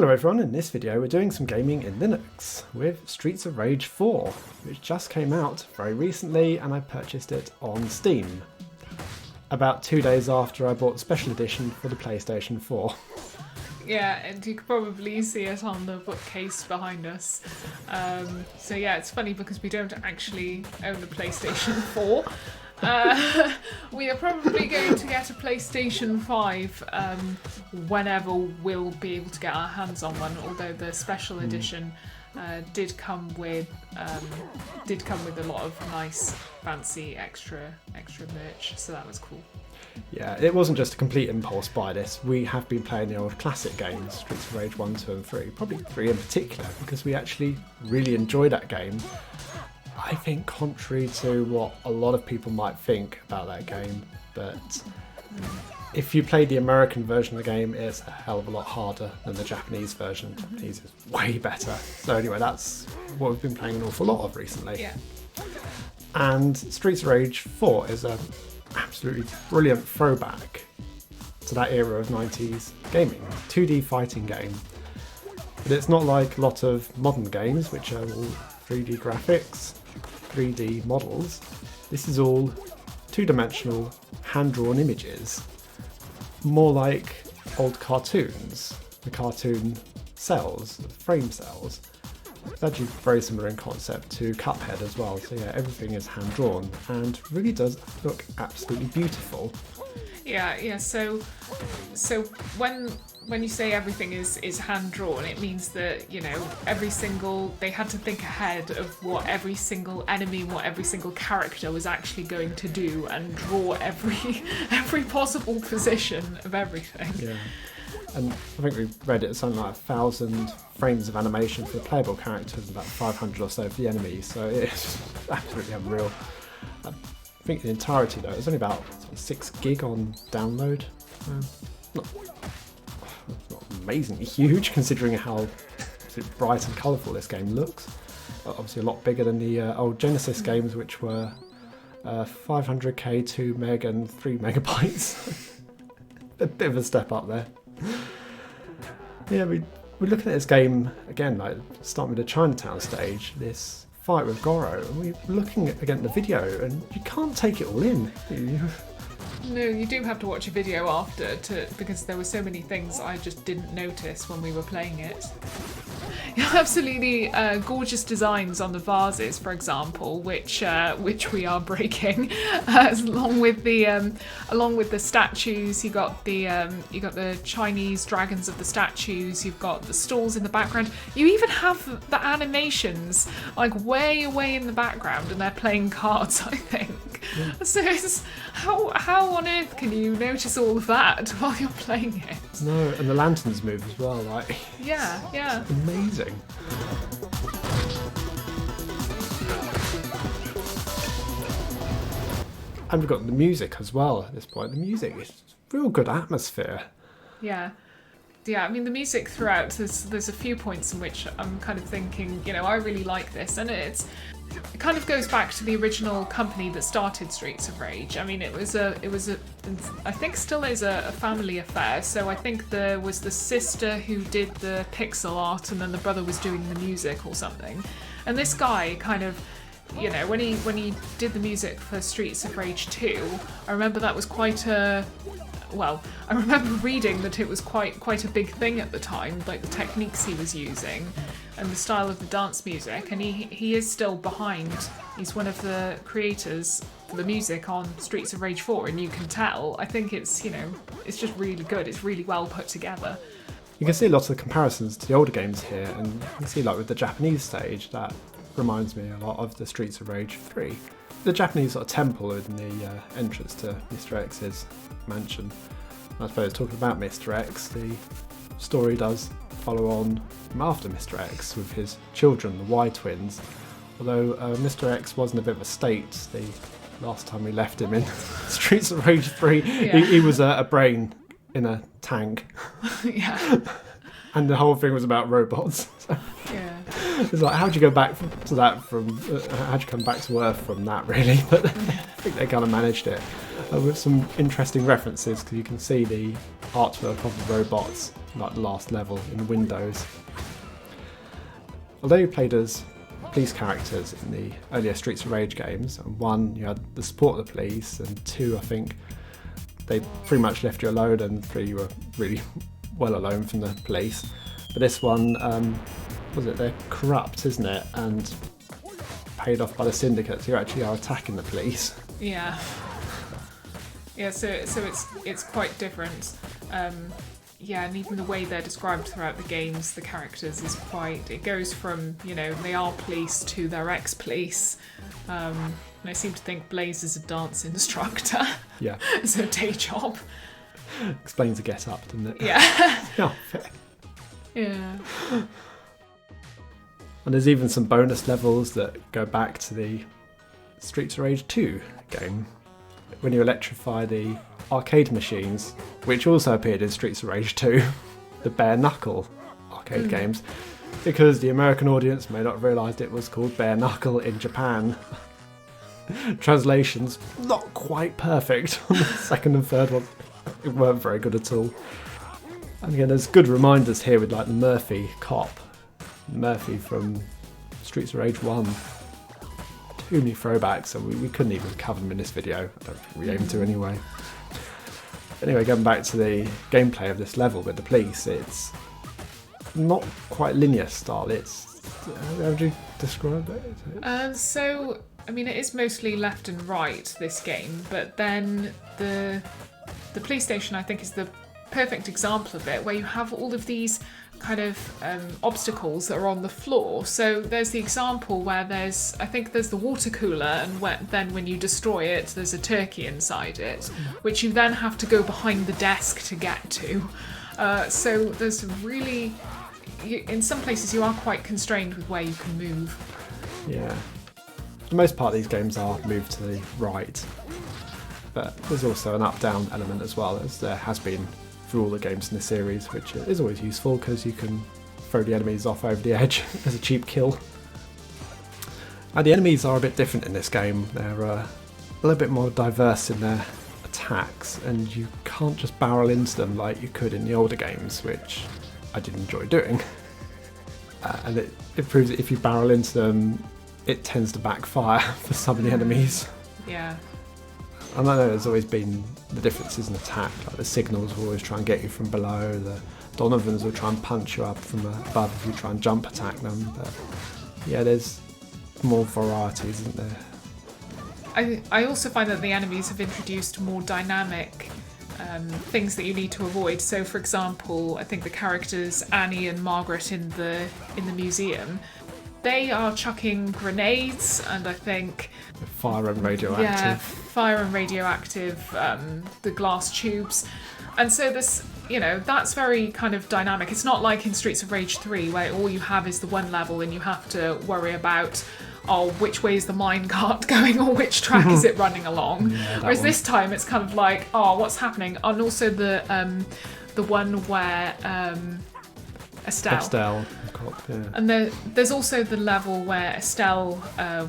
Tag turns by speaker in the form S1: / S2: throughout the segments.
S1: Hello everyone, in this video we're doing some gaming in Linux with Streets of Rage 4, which just came out very recently and I purchased it on Steam. About 2 days after I bought the special edition for the PlayStation 4.
S2: Yeah, and you could probably see it on the bookcase behind us. So yeah, it's funny because we don't actually own a PlayStation 4. We are probably going to get a PlayStation 5 whenever we'll be able to get our hands on one, although the special edition did come with a lot of nice fancy extra merch, so that was cool.
S1: Yeah, it wasn't just a complete impulse buy this. We have been playing the old classic games, Streets of Rage 1, 2 and 3, probably 3 in particular, because we actually really enjoyed that game. I think contrary to what a lot of people might think about that game, but if you play the American version of the game, it's a hell of a lot harder than the Japanese version. The Japanese is way better. So anyway, that's what we've been playing an awful lot of recently.
S2: Yeah.
S1: And Streets of Rage 4 is a absolutely brilliant throwback to that era of 90s gaming, 2D fighting game. But it's not like a lot of modern games, which are all 3D graphics, 3D models. This is all two-dimensional, hand-drawn images, more like old cartoons, the cartoon cells, the frame cells. It's actually very similar in concept to Cuphead as well, so yeah, everything is hand-drawn and really does look absolutely beautiful.
S2: Yeah. So when you say everything is hand drawn, it means that, you know, they had to think ahead of what every single enemy, what every single character was actually going to do, and draw every possible position of everything.
S1: Yeah. And I think we read it as something like 1,000 frames of animation for the playable characters and about 500 or so for the enemies, so it's absolutely unreal. I think the entirety though, it was only about 6 gig on download. Not amazingly huge considering how bright and colourful this game looks. Obviously a lot bigger than the old Genesis games, which were 500k, 2 meg and 3 megabytes. A bit of a step up there. Yeah, we're looking at this game again, like starting with the Chinatown stage, this fight with Goro, and we're looking at the video and you can't take it all in.
S2: No, you do have to watch a video after because there were so many things I just didn't notice when we were playing it. Absolutely gorgeous designs on the vases, for example, which we are breaking. Along with the statues, you got the Chinese dragons of the statues. You've got the stalls in the background. You even have the animations like way away in the background, and they're playing cards, I think. Yeah. So it's, how on earth can you notice all of that while you're playing it?
S1: No, and the lanterns move as well. Like
S2: yeah.
S1: It's amazing. And we've got the music as well at this point. The music is real good atmosphere.
S2: Yeah, I mean the music throughout, there's a few points in which I'm kind of thinking, you know, I really like this, and it kind of goes back to the original company that started Streets of Rage. I mean, it was a I think still is a family affair. So I think there was the sister who did the pixel art, and then the brother was doing the music or something. And this guy kind of, you know, when he did the music for Streets of Rage 2, I remember that was I remember reading that it was quite a big thing at the time, like the techniques he was using and the style of the dance music, and he is still behind. He's one of the creators for the music on Streets of Rage 4, and you can tell. I think it's, you know, it's just really good. It's really well put together.
S1: You can see lots of comparisons to the older games here, and you can see like with the Japanese stage, that reminds me a lot of the Streets of Rage 3. The Japanese sort of temple in the entrance to Mr. X's mansion. I suppose talking about Mr. X, the story does follow on from after Mr. X with his children, the Y twins. Although Mr. X was in a bit of a state the last time we left him in Streets of Rage 3. Yeah. He was a brain in a tank.
S2: Yeah.
S1: And the whole thing was about robots. So.
S2: Yeah.
S1: It's like, how'd you go back to that how'd you come back to Earth from that, really? But I think they kind of managed it. with some interesting references, because you can see the artwork of the robots, like the last level in Windows. Although you played as police characters in the earlier Streets of Rage games, and 1 you had the support of the police, and 2 I think they pretty much left you alone, and 3 you were really well alone from the police. But this one, they're corrupt, isn't it? And paid off by the syndicates who actually are attacking the police.
S2: Yeah. Yeah, so it's quite different. Yeah, and even the way they're described throughout the games, the characters, is quite... It goes from, they are police to they're ex-police. And I seem to think Blaze is a dance instructor.
S1: Yeah.
S2: It's a day job.
S1: Explains the get up, doesn't it?
S2: Yeah. Yeah.
S1: And there's even some bonus levels that go back to the Streets of Rage 2 game, when you electrify the arcade machines, which also appeared in Streets of Rage 2, the bare knuckle arcade games, because the American audience may not have realised it was called bare knuckle in Japan. Translations not quite perfect on the second and third one. It weren't very good at all. And again, there's good reminders here with like the Murphy cop. Murphy from Streets of Rage 1. Too many throwbacks, so we couldn't even cover them in this video. I don't think we aim to anyway. Anyway, going back to the gameplay of this level with the police, it's not quite linear style. It's... How would you describe it?
S2: It is mostly left and right, this game, but then the police station, I think, is the perfect example of it, where you have all of these kind of obstacles that are on the floor. So there's the example where there's the water cooler, and then when you destroy it, there's a turkey inside it, which you then have to go behind the desk to get to. So there's really, in some places you are quite constrained with where you can move.
S1: Yeah. For the most part, these games are moved to the right, but there's also an up-down element as well, as there has been through all the games in the series, which is always useful because you can throw the enemies off over the edge as a cheap kill. And the enemies are a bit different in this game. They're a little bit more diverse in their attacks, and you can't just barrel into them like you could in the older games, which I did enjoy doing. And it proves that if you barrel into them, it tends to backfire for some of the enemies.
S2: Yeah.
S1: And I know there's always been the differences in attack, like the signals will always try and get you from below, the Donovans will try and punch you up from above if you try and jump attack them, but yeah, there's more variety, isn't there?
S2: I also find that the enemies have introduced more dynamic things that you need to avoid. So for example, I think the characters Annie and Margaret in the museum, they are chucking grenades, and I think...
S1: Fire and radioactive.
S2: Yeah, fire and radioactive, the glass tubes. And so this, that's very kind of dynamic. It's not like in Streets of Rage 3, where all you have is the one level and you have to worry about, which way is the minecart going, or which track is it running along. Yeah, whereas this time it's kind of like, what's happening? And also the one where... Estelle. Yeah. And there's also the level where Estelle,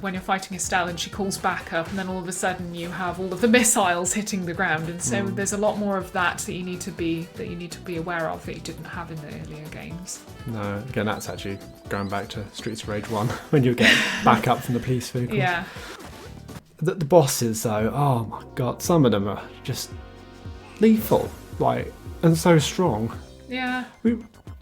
S2: when you're fighting Estelle and she calls back up, and then all of a sudden you have all of the missiles hitting the ground, and so there's a lot more of that you need to be aware of that you didn't have in the earlier games.
S1: No, again, that's actually going back to Streets of Rage 1 when you get back up from the police vehicles.
S2: Yeah.
S1: The bosses, though, oh my god, some of them are just lethal, and so strong.
S2: Yeah.
S1: We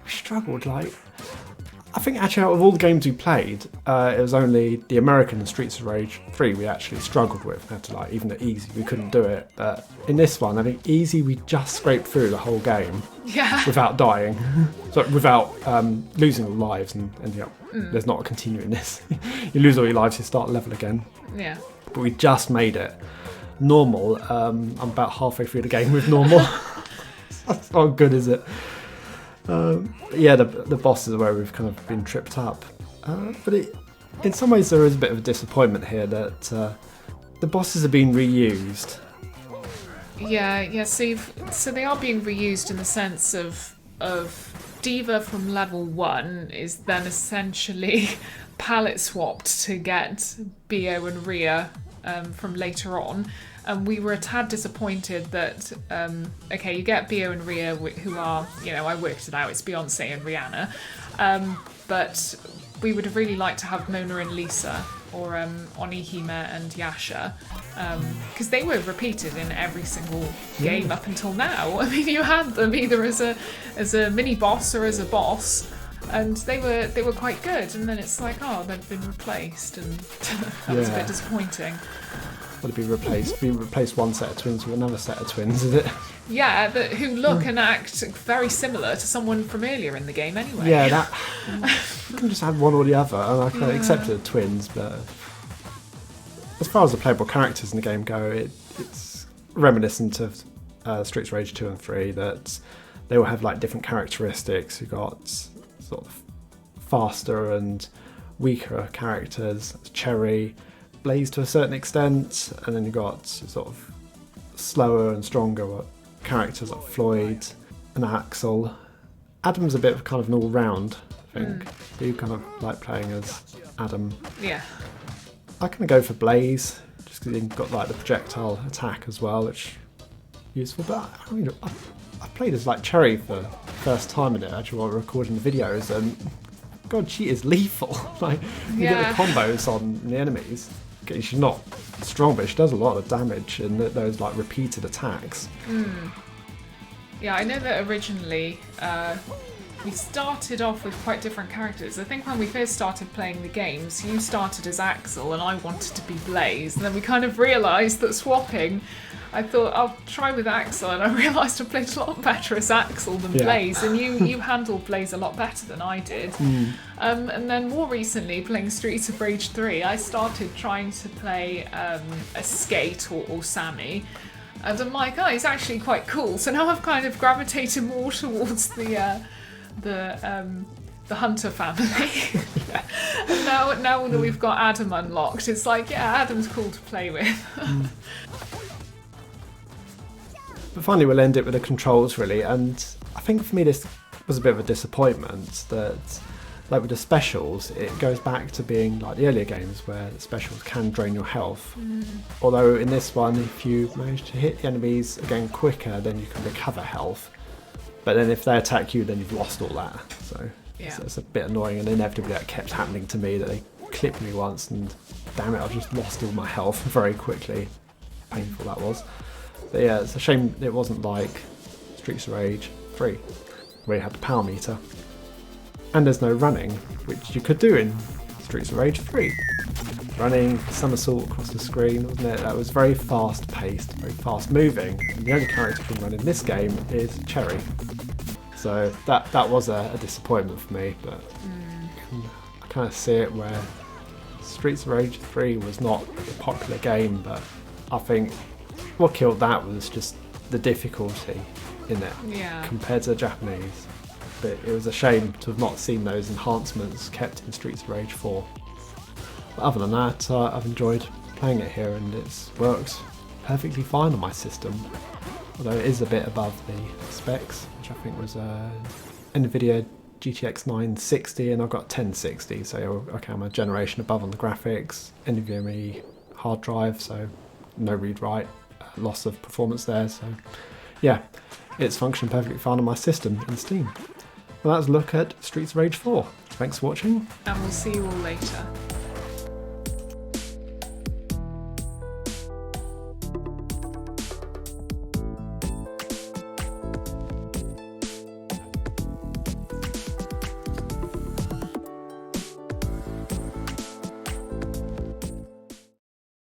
S1: struggled, I think actually out of all the games we played, it was only the American Streets of Rage 3 we actually struggled with. We had to even the easy, we couldn't do it. But in this one, I think easy, we just scraped through the whole game without dying, so without losing all lives and ending up. There's not a continue in this. You lose all your lives, you start level again.
S2: Yeah.
S1: But we just made it. Normal, I'm about halfway through the game with normal. That's not good, is it? The bosses are where we've kind of been tripped up. But in some ways there is a bit of a disappointment here that the bosses are being reused.
S2: Yeah, so they are being reused in the sense of Diva from level 1 is then essentially palette swapped to get Bio and Rhea from later on. And we were a tad disappointed that, okay, you get Bio and Rhea, who are, you know, I worked it out, it's Beyonce and Rihanna. But we would have really liked to have Mona and Lisa, or Onihime and Yasha, because they were repeated in every single game up until now. I mean, you had them either as a mini boss or as a boss, and they were quite good. And then it's like, oh, they've been replaced, and that was a bit disappointing.
S1: Would it be replaced? Be replaced one set of twins with another set of twins, is it?
S2: Yeah, but who look and act very similar to someone from earlier in the game anyway.
S1: Yeah, that you can just have one or the other, and I can accept the twins, but as far as the playable characters in the game go, it's reminiscent of Streets of Rage 2 and 3, that they all have like different characteristics. You've got sort of faster and weaker characters, Cherry, Blaze to a certain extent, and then you've got sort of slower and stronger characters like Floyd and Axel. Adam's a bit of kind of an all-round thing. You kind of like playing as Adam.
S2: Yeah.
S1: I kind of go for Blaze, just because you've got like the projectile attack as well, which is useful. But I mean, I played as like Cherry for the first time in it, actually, while recording the videos, and God, she is lethal. Like, you get the combos on the enemies. She's not strong, but she does a lot of damage in those like repeated attacks.
S2: Yeah, I know that originally we started off with quite different characters. I think when we first started playing the games, you started as Axel and I wanted to be Blaze, and then we kind of realised that swapping, I thought I'll try with Axel, and I realised I played a lot better as Axel than Blaze, and you handled Blaze a lot better than I did. And then more recently, playing Streets of Rage 3, I started trying to play a Skate or Sammy, and I'm like, oh, he's actually quite cool. So now I've kind of gravitated more towards the Hunter family. And now that we've got Adam unlocked, it's like, yeah, Adam's cool to play with.
S1: But finally we'll end it with the controls, really, and I think for me this was a bit of a disappointment that, like with the specials, it goes back to being like the earlier games where the specials can drain your health. Although in this one, if you manage to hit the enemies again quicker, then you can recover health. But then if they attack you, then you've lost all that. So it's a bit annoying, and inevitably that kept happening to me, that they clipped me once and damn it, I've just lost all my health very quickly. Painful that was. But yeah, it's a shame it wasn't like Streets of Rage 3, where you had the power meter. And there's no running, which you could do in Streets of Rage 3. Running, somersault across the screen, wasn't it? That was very fast paced, very fast moving. And the only character who can run in this game is Cherry. So that was a disappointment for me, but I kind of see it where Streets of Rage 3 was not a popular game, but I think what killed that was just the difficulty in it compared to the Japanese. But it was a shame to have not seen those enhancements kept in Streets of Rage 4. But other than that, I've enjoyed playing it here, and it works perfectly fine on my system. Although it is a bit above the specs, which I think was NVIDIA GTX 960, and I've got 1060, so okay, I'm a generation above on the graphics. NVMe hard drive, so no read-write, loss of performance there. So yeah, it's functioning perfectly fine on my system in Steam. Well, that's a look at Streets of Rage 4. Thanks for watching.
S2: And we'll see you all later.